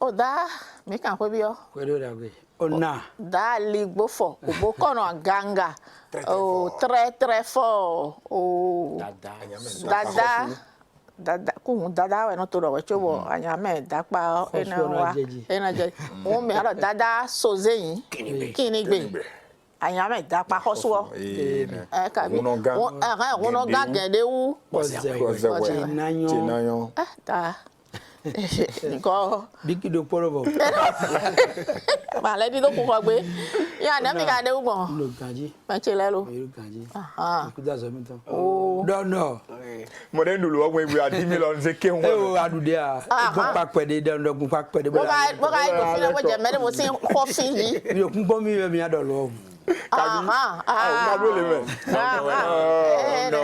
Oda, me can we be? Ona. Da ligbo fort. Oboko no ganga. Oh, très fort. Oh. Dada. Kun dada we no to do we chobo anyame dapa ena je. O me ara dada soze yin. Kini gbe. Anyame dapa hoso. Kabi. Wono ga gede wu. Chinayo. Da. Nko biki do porobo ma le di do ko gbe ya na mi ka de ugbon lo ganji ma che le lo ganji ah ku da so mi tan oh no mo de ndulu ogun ibu 10 million se ke won o adude a gun pa pede de ndo gun pa pede bo ga do fi le wo je me de mo sin coffee ni mi o kun po mi mi ado lo no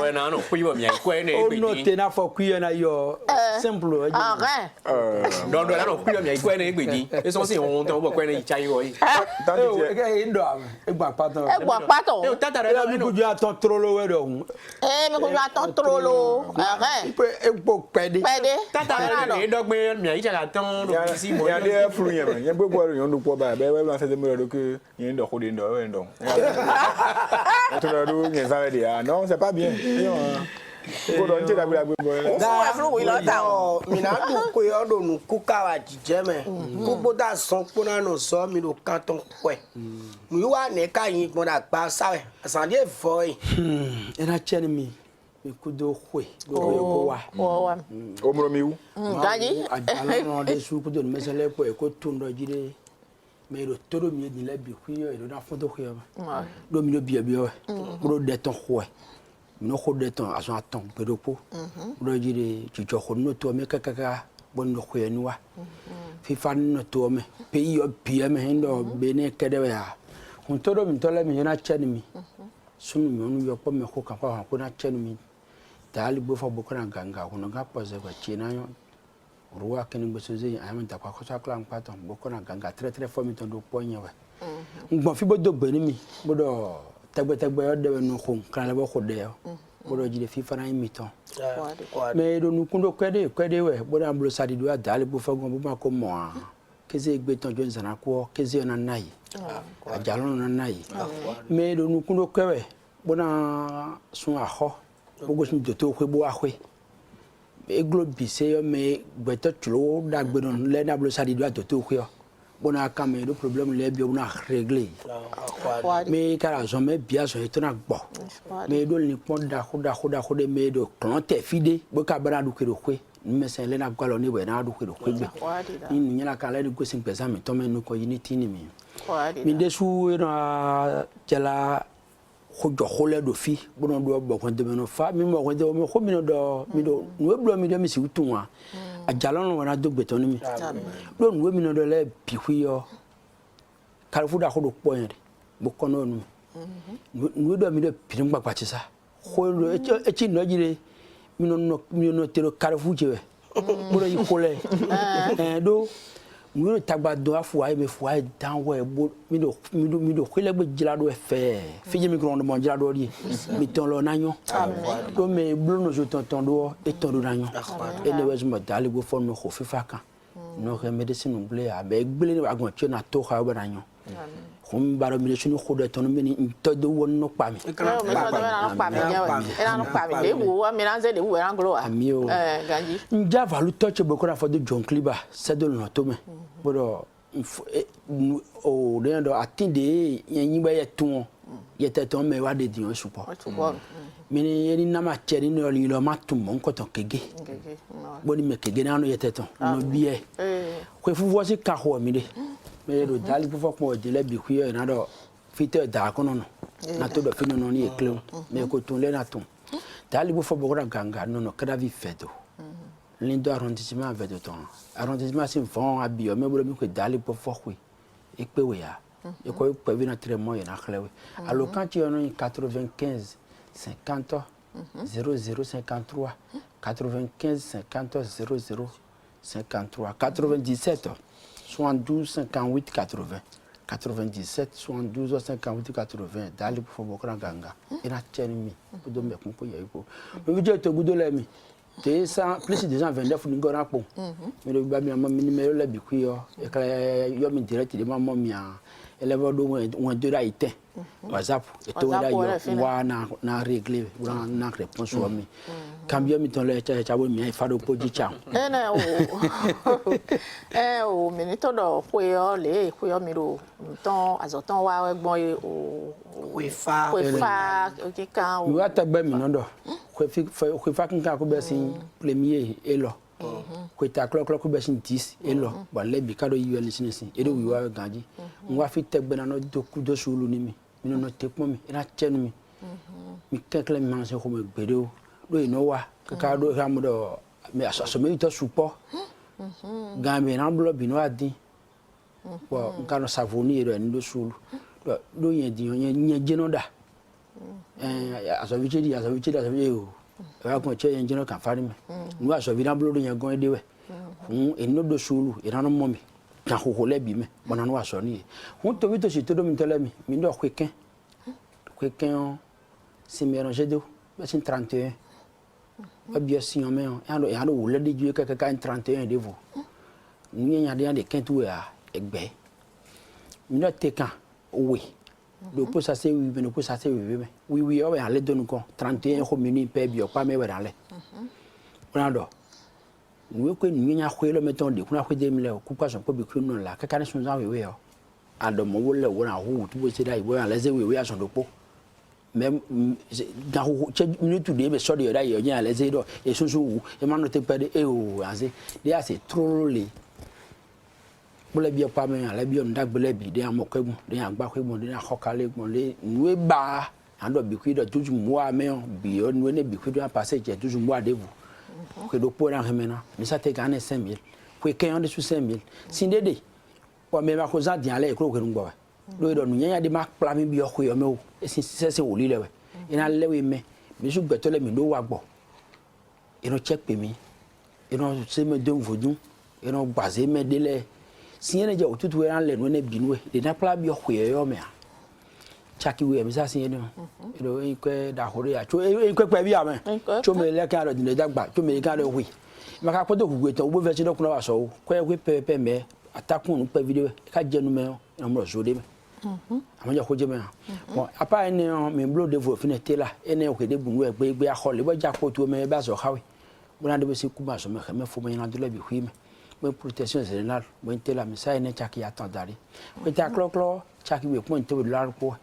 we na no ku yo mi ko ne o no te na fo ku yo na yo simple no na no ku yo mi ko ne gbeji e so sin won ton bo ko ne chai wo yi e ndo am e gba paton e tata re mi ku ju aton trolo we do mi ku ju aton trolo e po pede tata re ne dogbe mi yi cha ton do si mo ya de furu yen yen gbogbo re yon do po ba be we ma se de mo do ke yen do ko de ndo we ndo non, c'est pas bien. mais le toro mi ni le bi kuyo e do na foto kuyo ba do mi no bi o bro de ton khwe no kho de ton aso aton pe do po bro jire ti jo kho no to me kaka bon no khwe ni wa fi fan no to me pe yo bi me ndo be ne kede ya hun toro mi to le mi na chani mi sunu mi onu yo po me kho kan fa ko na chani mi dali bo fa bo ko na ganga ko no ga pose ko china yo ruwa kene gbesoze ayam da kwa kosa klan paton boko na ganga très fort mi ton do ponya wa ngbon fi bodo gbe ni mi bodo tegbe yo de no khon kan le bo khode yo bodo jide fi fana mi ton mais do nu kundo kwede we bodo ambulo sadi do adale bo fagon bo ma ko mo keze gbe ton jo nzana ko keze na nai ajalo na nai mais do nu kundo kwewe bona sun aho bogo sun do to kwe bo ahwe eglo bise yo me gbeto tulo da gbenon le na blo sadi do to ko bona ka me do problème le bi ona régler me kala zo me bia so etona gbo me do ni pon da khoda me do klante fide bo ka bana du kero kwe me se le na gwalo ni we na du kero kwe ni ni na kala ni go sin pesa me to me no ko unity ni mi desu na jala khojo khole do fi bono do bo ko de no fa mi mo ko de mo ko mi no do no blo mi do mi si utunwa ajalon wona do gbeton mi do no mi no do le bi huyo kalfu da ko do poyen bo ko no no do mi do pirin gbagba ti sa ko do e ti no jire mi no tero kalfu jewe bo do yi khole do mi tagba do afu ay me fu ay dan we bo mi do khile gbe jila do fe fije mi grondo mo jila do ri mi ton lo nanyo do me blo no je tonton do e ton do nanyo e le wes mo dali go fon no kho fifa kan no re medicine ngle a be gbele ni agon che na to kha ba nanyo khum baro mi le sunu kho de ton mi ni to do won no pa mi le wo mi na ze le wo ran glo ganji nja valu touch be ko na fo de John Kliba c'est de no to me bodo o de do atinde yin ba yetun yeteton me wa de dion supo mi ni na ma cheri no li lo matum mon ko ton kege bodi me kege na no yeteton no biye ko fu vo si ka ho mi de me do dali fu fo po de le bi ku ye na do fite da ko no na to do fino no ni ekle me ko tun le na tun dali fu fo bo ra ganga no kada vi fedo lindo arrondissement avec de temps arrondissement c'est fond à bio mais boulot que dali pour fouer et pe we ya et quoi peut venir très moyen na khlewe alors quand tu en 95 50 0053 95 50 00 53 97 72 58 80 97 72 58 80 dali pour fouer ganga et na tieni mi do me ko ya iko me je to gudo le mi plus de 229 ningo na po me do ba mi ama mi me la bi ku yo e kala yo mi direct de ma mo mi a eleva do won de ra ite WhatsApp et to da yo wa na régler na réponse wa mi cambio mi ton le cha bo mi fa do poji cha o mi ni to do ku yo mi ro ton azoton wa egbon o we fa o ki kan o wa ta gbe mi no do ku fa kan ko be sin premier e lo ko ta clock ko be sin 10 e lo ba le bi ka do yi le sin sin e do wi wa ganji nwa fi te gbe na no do ku do sulu ni mi no te po mi ina chenu mi mi kekle mi manse ko me gbede o do ino wa ka do ha mo do me aso me to supo gambe na blo bi no adi bo nka no savoni ero ni do sulu do yen di yen jeno da aso bi chedi o wa ko che yen jeno kan fari me nu aso bi na blo do yen gon de we eno do sulu ina no mo mi kan ko le bi me bona no aso ni to bi to si to do mi tele mi do kweken si mélanger do ba sin 31 ba bien si on me ya do wole de ju ka 31 de vous ni nya de kentu ya egbe mi no te kan oui le pour ça c'est oui mais pour ça c'est oui o ya le do nko 31 ko mi ni pe bi o pa me we dan le ona do ni ko ni nya khwelo meton de kuna khwede mi le ku kwa so ko bi ku no la ka kan sun za we o adomo wo le wo na hu tu bo se dai wo ya le se we aso do po même dans minute de be so de dai yo nya le se do e sunsun wu e ma no te pe de e o ase de ase trolly bole bi pa me ala bi on da gbele bi de amokegun de agba kwegun de akokale gun le nwe ba ando bi ku do tuju mo ame bi on we ne bi ku do passer je tuju mo adevu que do po ran remena mi sa te gane 5000 ku ke on de su 5000 sindede o me ma ko za dian le ko ko ngbo do do nya de ma pla mi bi o ko yo me o e se woli le we ina lewe me mi su gbeto le mi do wa gbo ino check pe mi ino se me don vodun ino gbaze me de le siene je otutu ran le no ne binwe de na pla bi o ko yo me a chaki we mi sa siene do en ko da hore ya cho en ko pe bi a me cho me le kan do de dagba cho me kan do wi ma ka podo ku gbeto wo version do kuna wa so ko e we pe me atakun pe video ka jenu me na mo so de me amanya ko je me bon apa ene me blo de vo fine tela ene o ke de bunu egbe akole bo ja ko to me ba so hawe bona de be si kuma so me fo me na do le bi hui me protection générale bo tela me sa ene chaki atandari ko ta clo chaki we point to dollar ko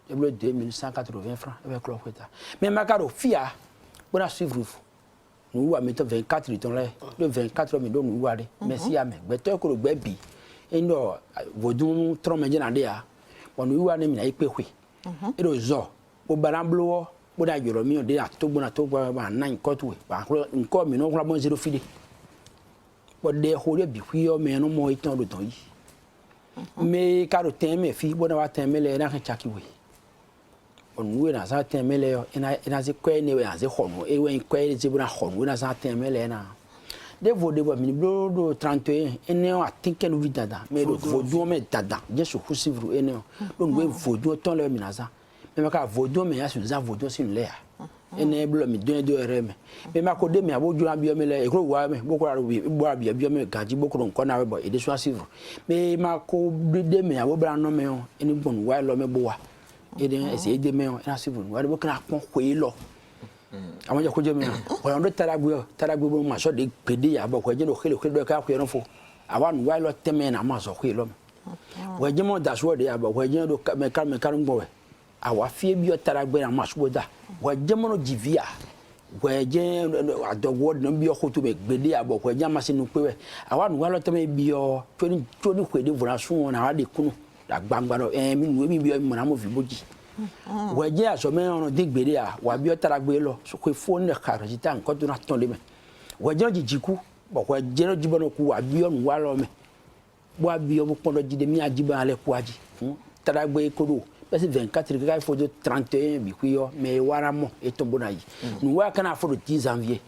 e blo 2180 francs e be clo ko ta mais makaro fia bona suivre nous wa meto 24 ton le 24 mi do nous wa de merci ya me gbeto ko gbe bi endo vodun trome jena de ya wonu wa ne mi na ipe hwe edo zo bo baramblo bo da joro mi o de atogbo na togbo ba na nkotu ba nko mi no kula bon zero fide bo de hore bi hwi o me no mo itan do ton yi me ka do ten me fi bo na wa ten me le na kan chaki we onu we na za ten me le ina ze kwe ne we na ze hono e we kwe ze bo na hono na za ten me le na de vodé bo mi blo do 31 ene o atinke no vidada me do vodu me dada jesu kusivru ene o do we vodu ton le mi naza me maka vodu me yasu za vodu sin le ene blo mi do reme me maka de mi aboju abi me le ekro wa me boko ra bi bo abi me gaji boko nko na we bo ede so asivru me maka de me abo bra no me o ene gbon wa lo me bo wa ede ese de me o ena asivru wa de boko na pon kwe lo àwọn je ko je mi o yon do taragbe bo ma so de pede ya bo ko je no khele do ka ko yon fo awan wa lo teme na ma so ko lo wo je mo da so de ya bo ko je do me kan ngbo we awa fie bi o taragbe na ma so da wo je mo no jivia wo je adowo no bi o ko to me gbede ya bo ko je ma se nu pe we awan wa lo teme bi o toni ko de vura sun na wa de kunu da gbangba do mi nu mi bi o mo na mo fi boji weje aso me on digbere a wa bi o taragbe lo so ko fo ne karajita nko do na ton le me weje jijiku bo ko je no jibono ku wa bi o nu wa lo me bo abi o pon do jide mi ajiba ale ku aji taragbe ko do besi 24 ka fo do 31 bi ku yo me wara mo e to bona yi nu wa kana fo do 10 janvier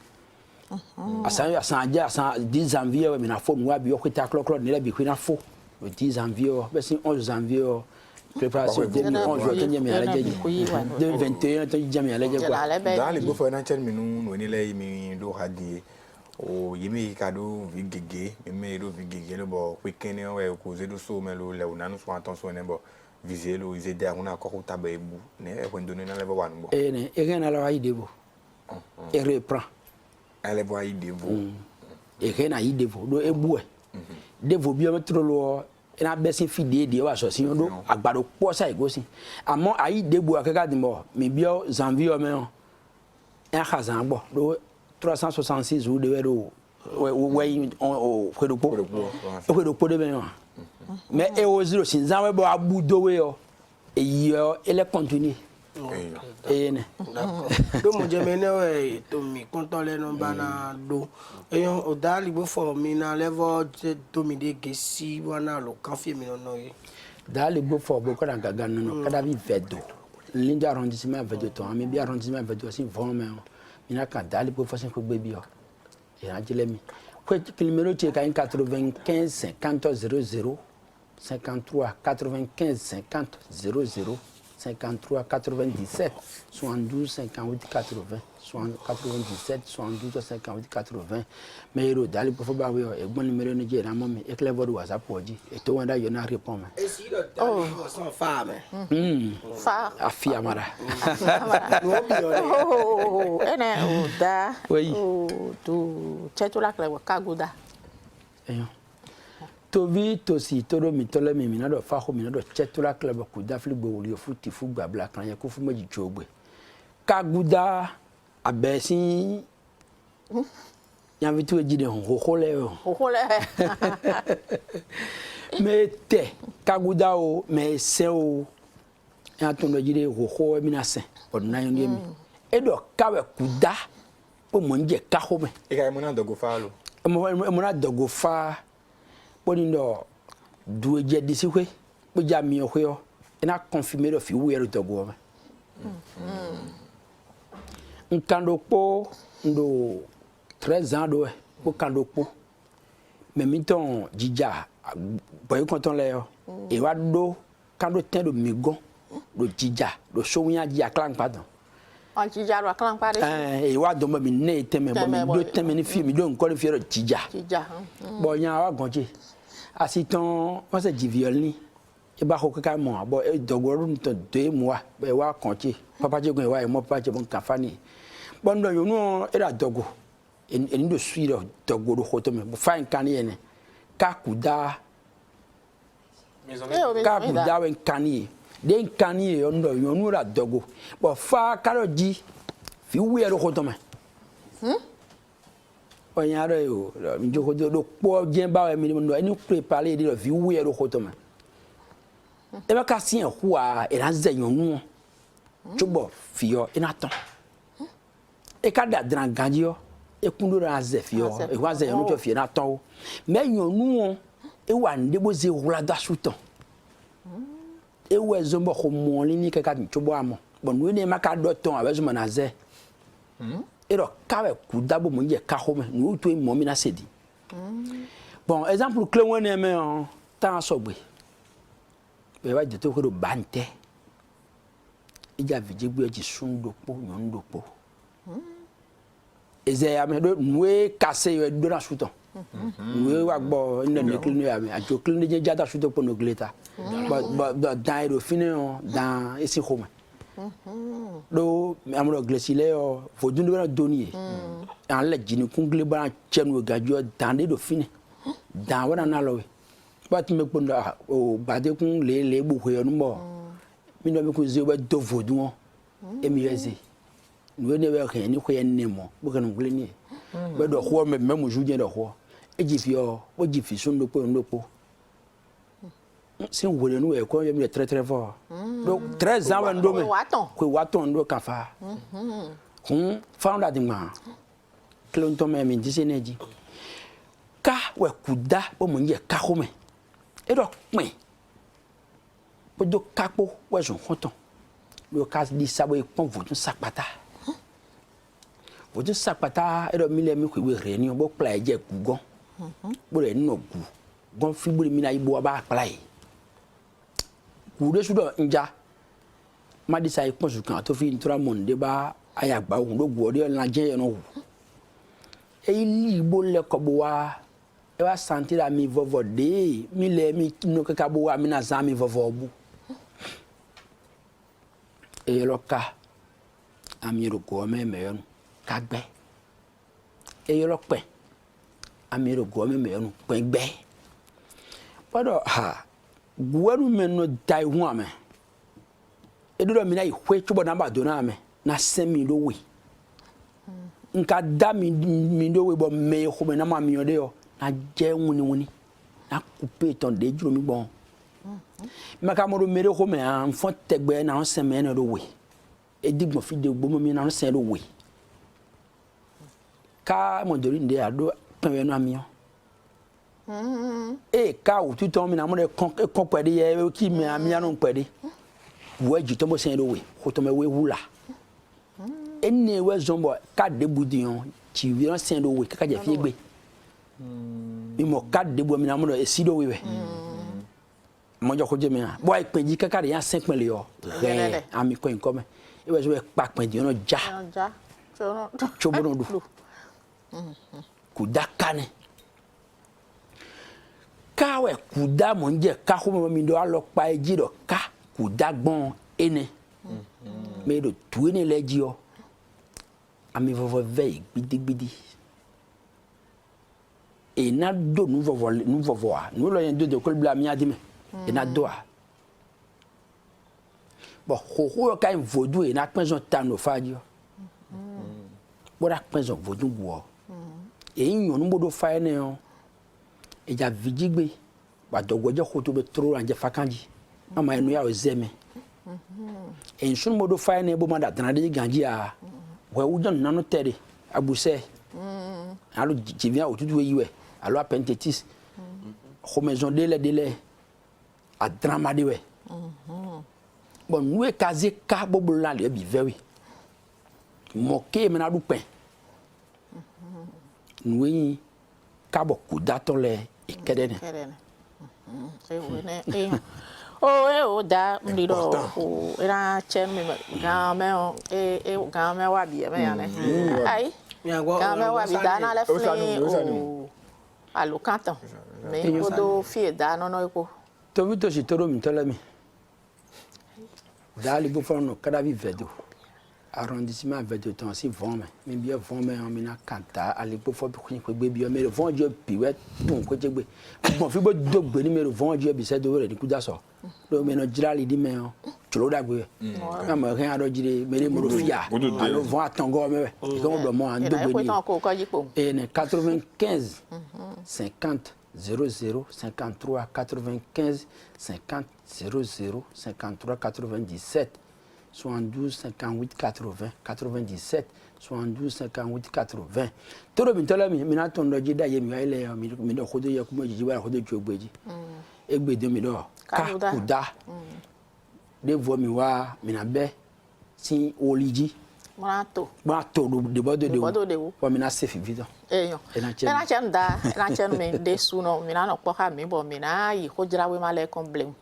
asan 10 janvier me na fo nu wa bi o ko ta clock ne bi ku na fo le 10 janvier besi 11 janvier préparation 2011 to nyame ala jeje 2021 to nyame ala jeje quoi dans les beaux financiers minu no ni lay mi do hadi o yimi kado vigege mi do vigege lo bo weekend we ko ze do so melo le una no so attention ne bo viser lo ils aider on a encore ta bebu ne e ko donner na level 1 bo ne e gena la idée et reprend elle voit idée bo e gena idée bo do ebu e devo bi o metro lo ina besin fide de wa so si do agbado po sa igosin amo ayi debu akeka dimbo mi bi o janvier o me on en khazan bo do 366 ou de wero we o kwedopo de ben mais e o zero sin zan we bo abudo we o e yo ele continue ne do mo je mene we to mi konton le no bana do eyan o dali bo for mi na level to mi de gesi wana lo kan fi mi no yi dali bo for bo ko dan gaga no kada bi vedo linda arrondissement vedo to ami bi arrondissement vedo sin von me mina ka dali bo façon ko gbe bi o e ajele mi ko numéro ti ka 95 50 00 53 95 50 00 53 97 72 58 80 97 72 58 80 mais dali pour faire bawe e bon numéro ni je na mami e clever WhatsApp oji e to wanda yo na répond me e si do dali sans femme fa afia mara ene o da oui o tu chetula clever kaguda eyo to vi to si to do mi to le mi na do fa ho mi na do chetula club ku da fli gbo wori futi fu gba bla kan ye ko fu meji chogbe kaguda abesi ya vitu ejide ho le me te kaguda o me se o ya to no jide ho mi na se o na yenge mi e do kawe kuda po mo nje ka ho me e ka mo na dogo fa lo mo na dogo fa ponindo duwe je disikwe po jami ohwe ina confirmer of you were to go nkando po ndo 13 ans do po kando po mais miton jija boy konton le yo e wa do kando ten do migon do jija do sownya ji aklan pardon on jija ro aklan pare e wa do mi ne teme bo mi do teme ni fi mi do nko ni fi ro jija bo nya wa gonje asiton wọ́n se ji violin e ba ko ka mo bo e dogoro nto 2 mois e wa konche papa je gun e wa e mo papa je bon kafani bon do yo no e da dogo en do suiro dogoro ko to me bo fa nkan ye ne ka kuda wen kani de nkani yo ndo yo no da dogo bo fa karo ji fi wi e ro ko to me onyaro yo njoko do po gen ba mi no eni préparer de vi wi e ro ko to me e ba ka sin hu a e na ze yonu chubo fio ina ton e ka da dran ganjio e kundo na ze fio e wa ze yonu to fio na ton me yonu e wa ndebo ze hula da suton e we zombo ko mo ni ke ka chubo amo bon we ne maka do ton abezo na ze ero kawe kudabo mo nje ka home no to mo mi na sedi bon exemple clé wona me on tan sogbe be ba de to ko bante ija vijegbu eji sundopo nyondopo eze ya me do nwe kase yo do na suton nwe wa gbo inde ne clean ya me ajo clean je jada suton po no gleta ba dan ero fine on dan esi home do amro glesile o fodundu na donier an la jini kungle ba chenu gajo dande do fine dan wana na lowe bat me kpunda o bade kun le bu ko yonu mo mi no be ko ze ba do vodun e mi yeze no ne be kan ni ko yen ne mo bu kan ngle ni be do ho me mu juje do ho e ji fi o ji fi sun do po ndo po si on voulait nous et quoi il est très très fort donc 13 ans ndo me ko waton ndo kafa found out ma clonto me mi diseneji ka we kuda o mo nje ka ho me e do pin po do kapo we so hoton lo ka di sabo e pon vodun sapata e do mi le mi ko we re ni o bo pla je gugon bo re no gu gon fi bo mi na ibo ba pla kude sudo nja madi sai ponsu kan to fi ntura monde ba aya gba ohun lo gwo de la je no e li bo le ko bo wa e wa sentir mi vovo de mi le mi no ka bo wa mi na za mi vovo bu e lo ka ami ro go me me no ka gbe e lo pe ami ro go me me no pe gbe podo ha guanu men no dai hu ame edo mi na ihwe chubo na ba do na ame na semi do we nka da mi do we bo me ho me na ma mi ode yo na je wuni na couper ton de juro mi bon maka mo do mere ho me an fon tegbe na on semi na do we edigbo fi de gbo mi na on sen do we ka mo dori nde ado pen no ami yo e ka o tuton mi na mo de kon pede ye ki me ami anu pede wo ji to mo sen do we ko to me we hula enne we zombo ka de budion ti wi ran sen do we ka je fi gbe mi mo ka de bo mi na mo do e si do we mo jo ko je mi na bo ai peji ka ka de yan 5 mele yo re ami ko nko me e we so e pa peji no ja chobo no du ku dakane kawe kuda monje ka ho mi do alo pa eji do ka kuda gbon ene me do tu ni leji o ami vovo vei gbidi e na do nu vovo a nu lo yen do de ko bla mi adime e na do a bo ho ka vodu e na penjon tano faji o bo da penjon vodu gwo e yin nu bodo fa ene o eja vigigbe wa dogwoje khoto be tro anje fakanji mama enu ya ozeme ensun modo fa na ebo mada tanade ganji a we wujon nanu tere abuse alo jivia otutu yiwe alo appendicis ko maison dele a drama de we bon nous kaze ka bobo la le bi very moke me na dupen nous kabo kudato le ikedene o da ndiro o era chemi game o game wa bi me ya ne ai game wa bi da na le fle o alokantan me odo fi da no no iko to bi to si toro mi to le mi da li bo fo no kada bi vedo arrondissement vedo ton si vome mi bi vome on mi na kanta ali bo fo bi ko gbe bi o me von jo bi we tun ko jegbe mo fi bo dogbe ni me von jo bi se do re ni kuda so do me no jirali di me o tro da gbe na mo ken ado jire me mo fia alo vont atango me we ko do mo an dogbe ni e ne 95 50 00 53 95 50 00 53 97 72 58 80 97 72 58 80 toro bi tola mi na ton do jida ye mi ile mi do khodo ye kuma jiji wa khodo jogbeji egbe de mi do ka kuda de vo mi wa mi na be sin oliji mato de bodo de wo mi na safe video eyan ena chen mi de su no mi na no po ka mi bo mi na yi ko jira we ma le kon blame